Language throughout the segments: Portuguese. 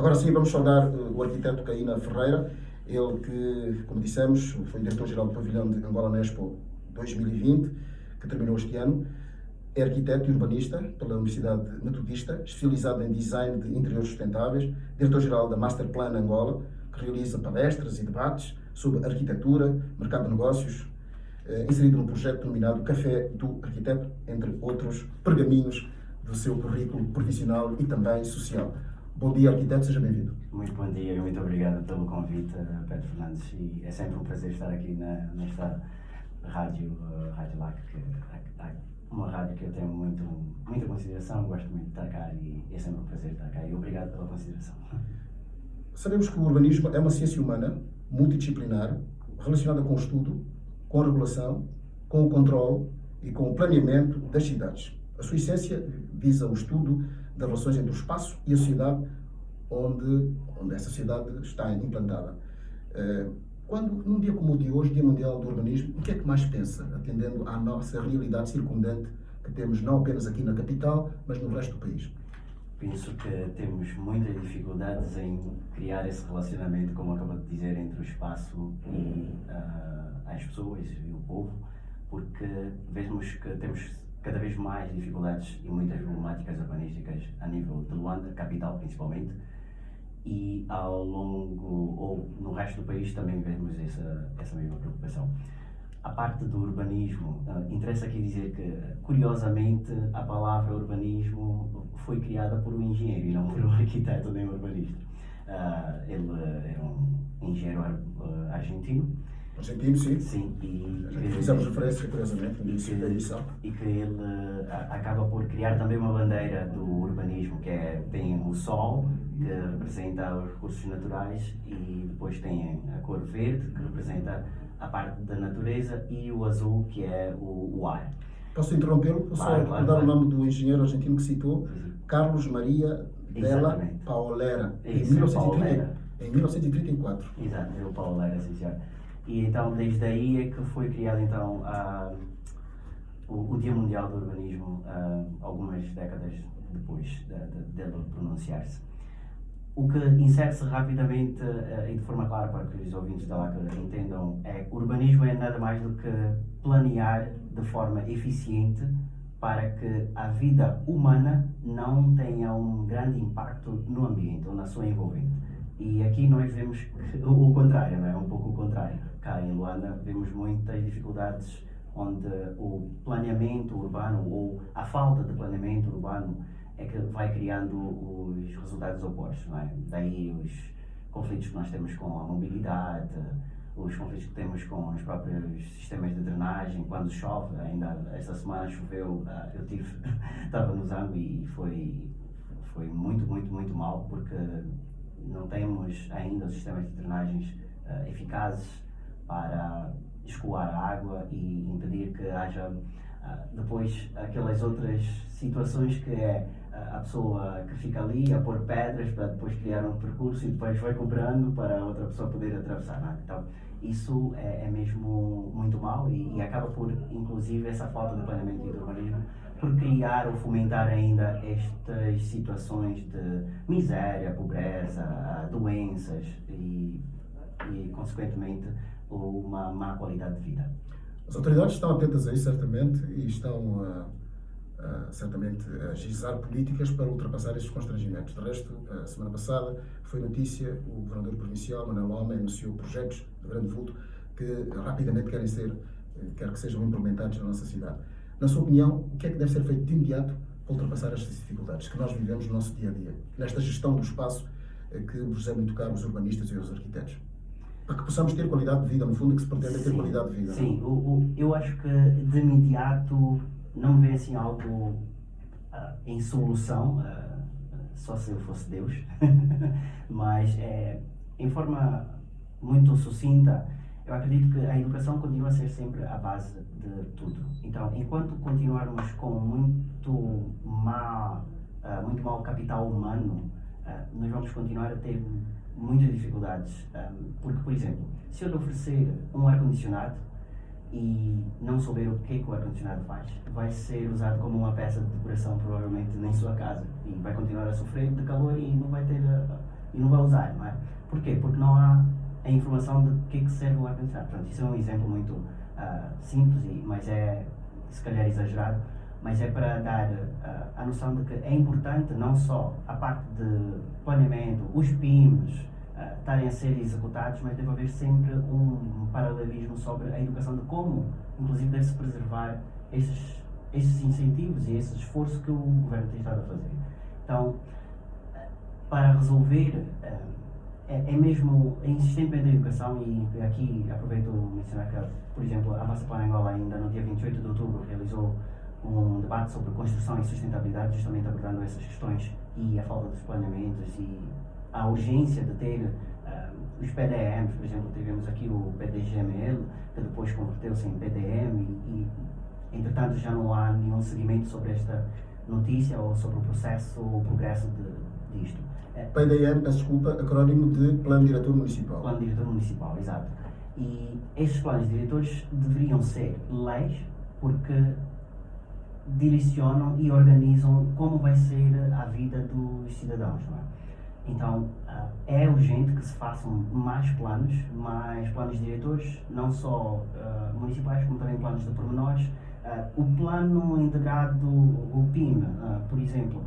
Agora sim, vamos saudar o arquiteto Caína Ferreira, ele que, como dissemos, foi diretor-geral do Pavilhão de Angola na Expo 2020, que terminou este ano. É arquiteto e urbanista pela Universidade Metodista, especializado em design de interiores sustentáveis, diretor-geral da Master Plan Angola, que realiza palestras e debates sobre arquitetura, mercado de negócios, inserido num projeto denominado Café do Arquiteto, entre outros pergaminhos do seu currículo profissional e também social. Bom dia, arquiteto, seja bem-vindo. Muito bom dia e muito obrigado pelo convite, Pedro Fernandes, e é sempre um prazer estar aqui nesta rádio LAC, que é uma rádio que eu tenho muita consideração, gosto muito de estar cá e é sempre um prazer estar cá e obrigado pela consideração. Sabemos que o urbanismo é uma ciência humana, multidisciplinar, relacionada com o estudo, com a regulação, com o controle e com o planeamento das cidades. A sua essência visa o estudo das relações entre o espaço e a sociedade onde essa sociedade está implantada. Quando, num dia como o de hoje, Dia Mundial do Urbanismo, o que é que mais pensa, atendendo à nossa realidade circundante que temos não apenas aqui na capital, mas no resto do país? Penso que temos muitas dificuldades em criar esse relacionamento, como acabou de dizer, entre o espaço e as pessoas e o povo, porque vemos que temos cada vez mais dificuldades e muitas problemáticas urbanísticas a nível de Luanda, capital principalmente, e ao longo, ou no resto do país também vemos essa mesma preocupação. A parte do urbanismo, interessa aqui dizer que, curiosamente, a palavra urbanismo foi criada por um engenheiro e não por um arquiteto nem um urbanista. Ele é um engenheiro argentino. Argentino, sim. Sim, fizemos referência, curiosamente, no início da edição. E que ele acaba por criar também uma bandeira do urbanismo, que tem o sol, que representa os recursos naturais, e depois tem a cor verde, que representa a parte da natureza, e o azul, que é o ar. Posso interrompê-lo? Posso só recordar o nome do engenheiro argentino que citou? Carlos Maria Della Paolera, em 1934. Exato, o Paolera, sim, senhor. E então, desde aí é que foi criado então o Dia Mundial do Urbanismo, algumas décadas depois dele pronunciar-se. O que insere-se rapidamente e de forma clara para que os ouvintes da LAC entendam é que o urbanismo é nada mais do que planear de forma eficiente para que a vida humana não tenha um grande impacto no ambiente ou na sua envolvente. E aqui nós vemos o contrário, não é? Um pouco o contrário. Cá em Luanda vemos muitas dificuldades onde o planeamento urbano ou a falta de planeamento urbano é que vai criando os resultados opostos, não é? Daí os conflitos que nós temos com a mobilidade, os conflitos que temos com os próprios sistemas de drenagem, quando chove. Ainda esta semana choveu, estava no Zango e foi muito mal, porque não temos ainda os sistemas de drenagens eficazes para escoar a água e impedir que haja depois aquelas outras situações que é a pessoa que fica ali a pôr pedras para depois criar um percurso e depois vai cobrando para a outra pessoa poder atravessar, não é? Então isso é mesmo muito mau e acaba por, inclusive, essa falta de planeamento e de urbanismo, por criar ou fomentar ainda estas situações de miséria, pobreza, doenças e consequentemente, uma má qualidade de vida. As autoridades estão atentas a isso, certamente, e estão certamente a ajuizar políticas para ultrapassar estes constrangimentos. De resto, a semana passada foi notícia, o governador provincial, Manuel Loma, anunciou projetos de grande vulto que rapidamente quer que sejam implementados na nossa cidade. Na sua opinião, o que é que deve ser feito de imediato para ultrapassar estas dificuldades que nós vivemos no nosso dia-a-dia, nesta gestão do espaço que vos é muito caro, os urbanistas e os arquitetos? Para que possamos ter qualidade de vida, no fundo, que se pretende ter qualidade de vida. Sim, eu acho que de imediato não vê assim algo em solução, só se eu fosse Deus, mas em forma muito sucinta, eu acredito que a educação continua a ser sempre a base de tudo. Então, enquanto continuarmos com muito mau capital humano, nós vamos continuar a ter muitas dificuldades, porque, por exemplo, se eu lhe oferecer um ar-condicionado e não souber o que o ar-condicionado faz, vai ser usado como uma peça de decoração provavelmente na sua casa e vai continuar a sofrer de calor e não usar, não é? Porquê? Porque não há a informação de que serve o ar-condicionado. Pronto, isso é um exemplo muito simples, mas é se calhar exagerado, mas é para dar a noção de que é importante não só a parte de planeamento, os PIMs estarem a ser executados, mas deve haver sempre um paralelismo sobre a educação de como, inclusive, deve-se preservar esses incentivos e esse esforço que o governo tem estado a fazer. Então, para resolver, é mesmo insistentemente a educação, e aqui aproveito a mencionar que, por exemplo, a Avança Plan Angola ainda no dia 28 de outubro realizou um debate sobre construção e sustentabilidade, justamente abordando essas questões e a falta dos planeamentos e a urgência de ter os PDMs. Por exemplo, tivemos aqui o PDGML, que depois converteu-se em PDM e entretanto já não há nenhum seguimento sobre esta notícia ou sobre o processo ou o progresso disto. PDM, peço desculpa, acrónimo de Plano Diretor Municipal. Plano Diretor Municipal, exato. E estes planos diretores deveriam ser leis, porque direcionam e organizam como vai ser a vida dos cidadãos, não é? Então, é urgente que se façam mais planos diretores, não só municipais, como também planos de pormenores. O plano integrado, o PIM, por exemplo,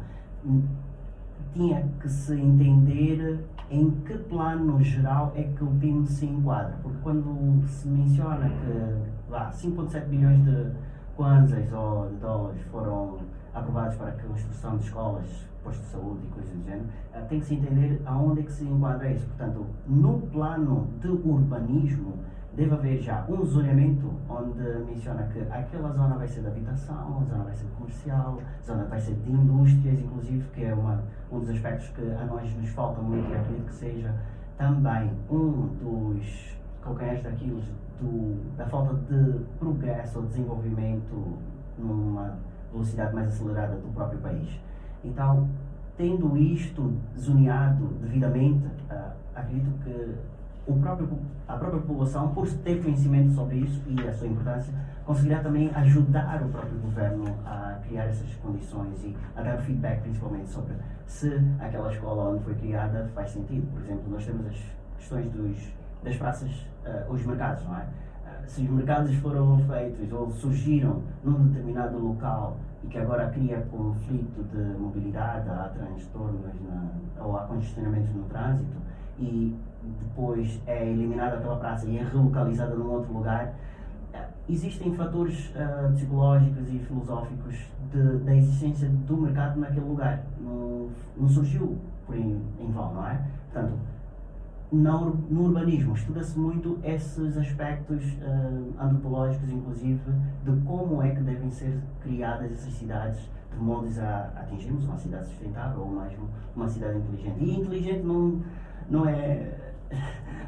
tinha que se entender em que plano geral é que o PIM se enquadra, porque quando se menciona que 5,7 bilhões de kwanzas ou de dólares foram aprovados para a construção de escolas, postos de saúde e coisas do género, tem que se entender aonde é que se enquadra isso. Portanto, no plano de urbanismo, deve haver já um zoneamento onde menciona que aquela zona vai ser de habitação, a zona vai ser comercial, a zona vai ser de indústrias, inclusive, que é um dos aspectos que a nós nos falta muito, e acredito que seja também um dos calcanhares daqueles da falta de progresso ou desenvolvimento numa velocidade mais acelerada do próprio país. Então, tendo isto zoneado devidamente, acredito que a própria população, por ter conhecimento sobre isso e a sua importância, conseguirá também ajudar o próprio governo a criar essas condições e a dar feedback, principalmente, sobre se aquela escola onde foi criada faz sentido. Por exemplo, nós temos as questões das praças, os mercados, não é? Se os mercados foram feitos ou surgiram num determinado local e que agora cria conflito de mobilidade, há transtornos ou há congestionamentos no trânsito, e depois é eliminada aquela praça e é relocalizada num outro lugar, existem fatores psicológicos e filosóficos da existência do mercado naquele lugar. Não surgiu em vão, não é? Portanto, no urbanismo estuda-se muito esses aspectos antropológicos, inclusive, de como é que devem ser criadas essas cidades de modo a atingirmos uma cidade sustentável ou mesmo uma cidade inteligente. E inteligente não é,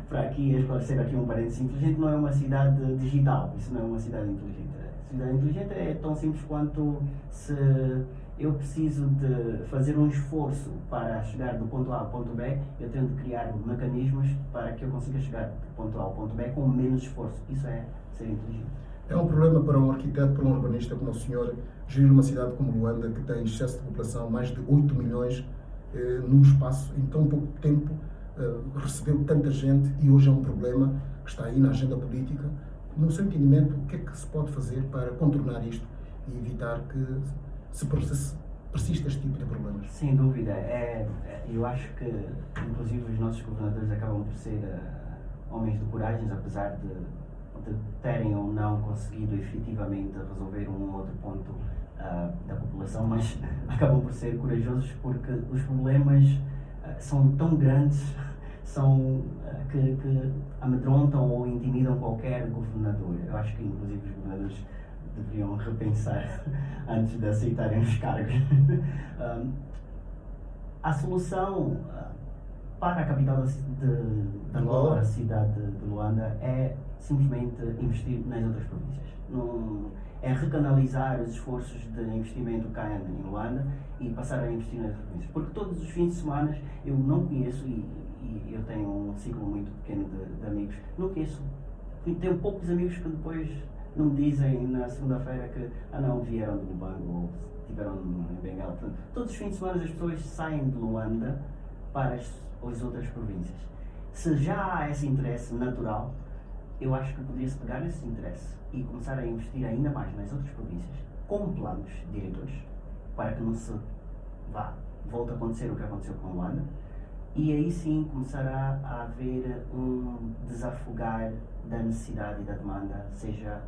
para aqui esclarecer aqui um parênteses, inteligente não é uma cidade digital, isso não é uma cidade inteligente. A cidade inteligente é tão simples quanto se eu preciso de fazer um esforço para chegar do ponto A ao ponto B, eu tenho de criar mecanismos para que eu consiga chegar do ponto A ao ponto B com menos esforço. Isso é ser inteligente. É um problema para um arquiteto, para um urbanista como o senhor, gerir uma cidade como Luanda, que tem excesso de população, mais de 8 milhões, num espaço, em tão pouco tempo, recebeu tanta gente, e hoje é um problema que está aí na agenda política. No seu entendimento, o que é que se pode fazer para contornar isto e evitar que persista este tipo de problemas? Sem dúvida. Eu acho que, inclusive, os nossos governadores acabam por ser homens de coragem, apesar de terem ou não conseguido efetivamente resolver um ou outro ponto da população, mas acabam por ser corajosos porque os problemas são tão grandes, que amedrontam ou intimidam qualquer governador. Eu acho que, inclusive, os governadores deveriam repensar antes de aceitarem os cargos. A solução para a capital da Angola, a cidade de Luanda, é simplesmente investir nas outras províncias. É recanalizar os esforços de investimento cá em Luanda e passar a investir nas outras províncias. Porque todos os fins de semana eu não conheço, e eu tenho um ciclo muito pequeno de amigos, não conheço, tenho poucos amigos que depois não me dizem na segunda-feira que não vieram de Lubango ou estiveram em Bengala. Portanto, todos os fins de semana as pessoas saem de Luanda para as outras províncias. Se já há esse interesse natural, eu acho que poderia-se pegar nesse interesse e começar a investir ainda mais nas outras províncias, com planos diretores, para que não se volte a acontecer o que aconteceu com Luanda, e aí sim começará a haver um desafogar da necessidade e da demanda, seja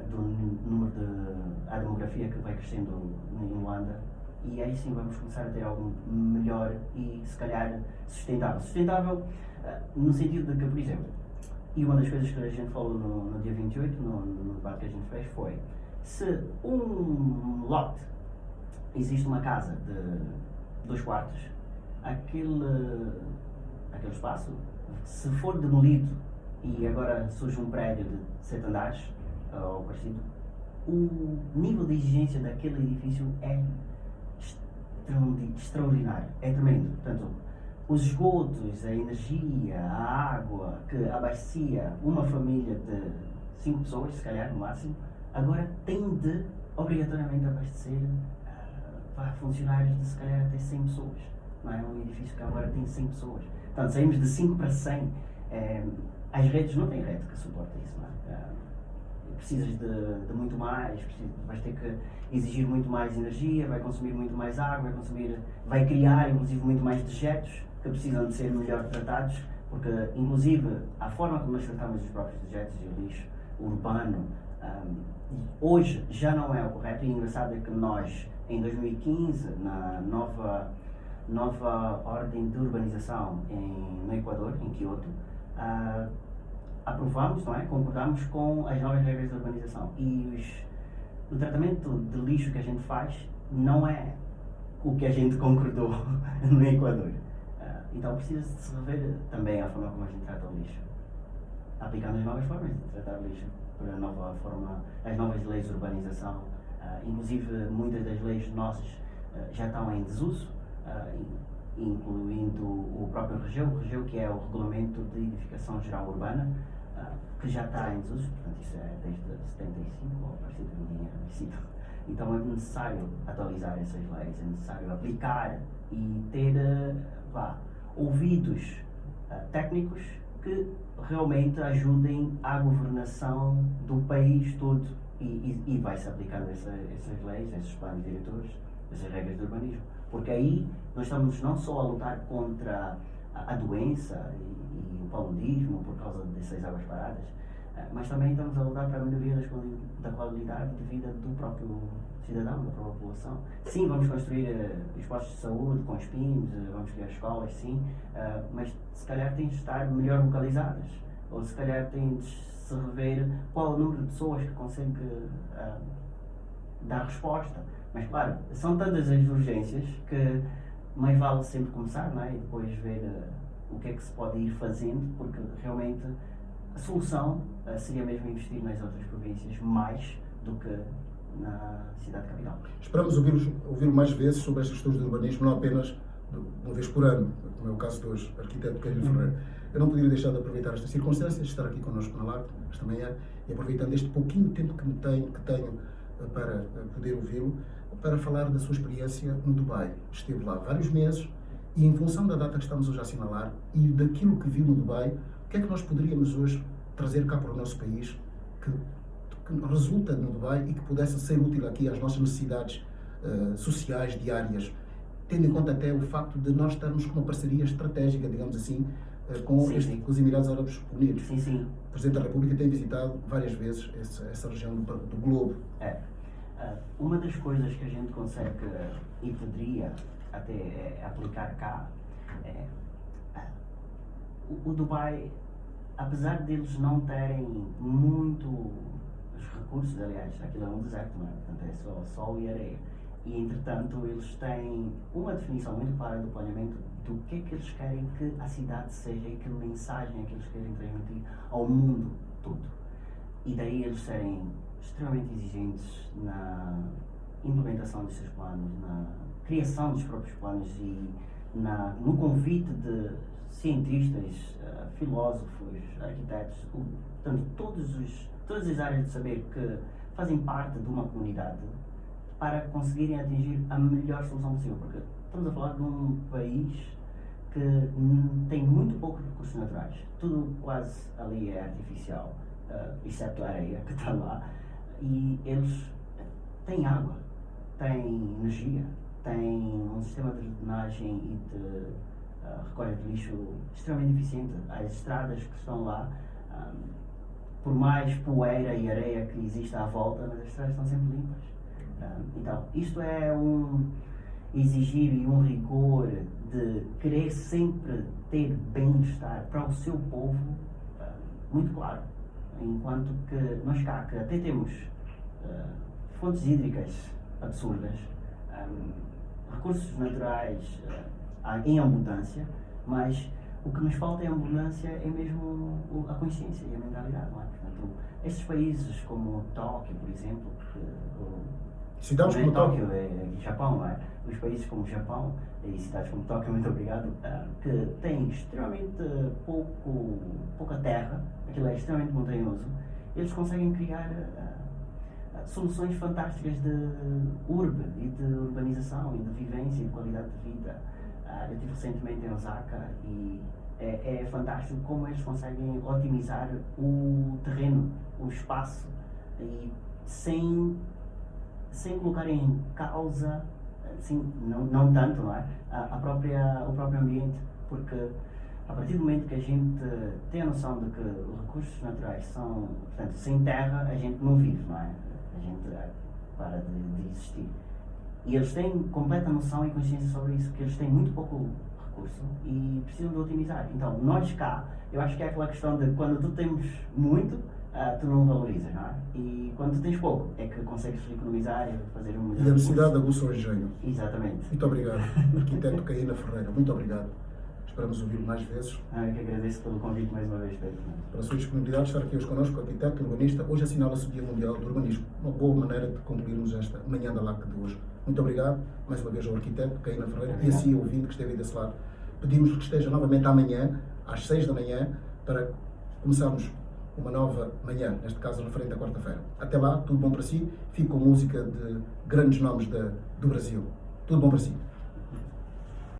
do número a demografia que vai crescendo em Luanda, e aí sim vamos começar a ter algo melhor e se calhar sustentável. Sustentável no sentido de que, por exemplo, e uma das coisas que a gente falou no dia 28, no debate que a gente fez, foi: se um lote, existe uma casa de 2 quartos, aquele espaço, se for demolido e agora surge um prédio de 7 andares ou parecido, o nível de exigência daquele edifício é extraordinário, é tremendo. Portanto, os esgotos, a energia, a água que abastecia uma família de 5 pessoas, se calhar no máximo, agora tem de obrigatoriamente abastecer funcionários de se calhar até 100 pessoas. Não é um edifício que agora tem 100 pessoas. Portanto, saímos de 5 para 100. As redes não têm rede que suporta isso. Não é? Precisas de muito mais, vais ter que exigir muito mais energia, vai consumir muito mais água, vai criar inclusive muito mais dejetos que precisam de ser melhor tratados, porque inclusive a forma como nós tratamos os próprios dejetos e o lixo urbano hoje já não é o correto. E engraçado é que nós, em 2015, na nova ordem de urbanização no Equador, em Quioto, aprovamos, não é? Concordamos com as novas regras de urbanização, e o tratamento de lixo que a gente faz não é o que a gente concordou no Equador. Então precisa se rever também a forma como a gente trata o lixo, aplicando as novas formas de tratar o lixo para as novas leis de urbanização. Inclusive muitas das leis nossas já estão em desuso, incluindo o próprio REGEU, que é o Regulamento de Edificação Geral Urbana, que já está em desuso. Portanto, isso é desde 75 ou parecido, ninguém é parecido. Então é necessário atualizar essas leis, é necessário aplicar e ter ouvidos técnicos que realmente ajudem à governação do país todo, e vai-se aplicando essas leis, esses planos diretores, essas regras de urbanismo. Porque aí nós estamos não só a lutar contra a doença e o paludismo por causa dessas águas paradas, mas também estamos a lutar para a melhoria da qualidade de vida do próprio cidadão, da própria população. Sim, vamos construir os postos de saúde com os PIMs, vamos criar escolas, sim, mas se calhar têm de estar melhor localizadas, ou se calhar tem de se rever qual o número de pessoas que consegue dar resposta. Mas claro, são tantas as urgências que mais vale sempre começar, não é? E depois ver o que é que se pode ir fazendo, porque realmente a solução seria mesmo investir nas outras províncias mais do que na cidade capital. Esperamos ouvir mais vezes sobre estas questões do urbanismo, não apenas uma vez por ano, como é o caso de hoje, arquiteto Kevin Ferreira. Eu não poderia deixar de aproveitar esta circunstância, de estar aqui connosco na LAC esta manhã, e aproveitando este pouquinho tempo que tenho para poder ouvi-lo, para falar da sua experiência no Dubai. Esteve lá vários meses, e em função da data que estamos hoje a assinalar e daquilo que viu no Dubai, o que é que nós poderíamos hoje trazer cá para o nosso país que resulta no Dubai e que pudesse ser útil aqui às nossas necessidades sociais diárias, tendo em conta até o facto de nós estarmos com uma parceria estratégica, digamos assim, com os Emirados Árabes Unidos. Sim, sim. O Presidente da República tem visitado várias vezes essa região do globo. Uma das coisas que a gente consegue e poderia até aplicar cá o Dubai, apesar deles não terem muitos recursos, aliás, aquilo é um deserto, não é? Portanto, é só sol e areia. E, entretanto, eles têm uma definição muito clara do planeamento do que é que eles querem que a cidade seja e que mensagem é que eles querem transmitir ao mundo todo. E daí eles serem extremamente exigentes na implementação dos seus planos, na criação dos próprios planos e no convite de cientistas, filósofos, arquitetos, portanto, todas as áreas de saber que fazem parte de uma comunidade, para conseguirem atingir a melhor solução possível, porque estamos a falar de um país que tem muito poucos recursos naturais. Tudo quase ali é artificial, exceto a areia que está lá. E eles têm água, têm energia, têm um sistema de drenagem e de recolha de lixo extremamente eficiente. As estradas que estão lá, por mais poeira e areia que exista à volta, mas as estradas estão sempre limpas. Então, isto é um exigir e um rigor de querer sempre ter bem-estar para o seu povo muito claro. Enquanto que nós cá, que até temos fontes hídricas absurdas, recursos naturais em abundância, mas o que nos falta em abundância é mesmo a consciência e a mentalidade, não é? Portanto, estes países como Tóquio, por exemplo, cidades como Tóquio é Japão, não é? Os países como o Japão e cidades como Tóquio, muito obrigado, que têm extremamente pouca terra, aquilo é extremamente montanhoso, eles conseguem criar soluções fantásticas de urbe e de urbanização e de vivência e de qualidade de vida. Eu estive recentemente em Osaka e é fantástico como eles conseguem otimizar o terreno, o espaço, e sem colocar em causa, assim, não tanto, não é? O próprio ambiente, porque a partir do momento que a gente tem a noção de que os recursos naturais são, portanto, sem terra a gente não vive, não é? A gente para de existir. E eles têm completa noção e consciência sobre isso, que eles têm muito pouco recurso e precisam de otimizar. Então, nós cá, eu acho que é aquela questão de quando tu tens muito, tu não valorizas, não é? E quando tu tens pouco, é que consegues economizar e fazer um melhor. E a necessidade aguça o engenho. Exatamente. Muito obrigado, arquiteto Caína Ferreira. Muito obrigado. Esperamos ouvir mais vezes. Eu que agradeço pelo convite mais uma vez, Pedro. Pela sua disponibilidade de estar aqui hoje connosco, arquiteto urbanista. Hoje assinala-se o Dia Mundial do Urbanismo. Uma boa maneira de concluirmos esta manhã da LAC de hoje. Muito obrigado, mais uma vez, ao arquiteto Caína Ferreira e a si, ouvinte que esteve aí desse lado. Pedimos que esteja novamente amanhã, às 6 da manhã, para começarmos uma nova manhã, neste caso referente à quarta-feira. Até lá, tudo bom para si. Fico com música de grandes nomes do Brasil. Tudo bom para si.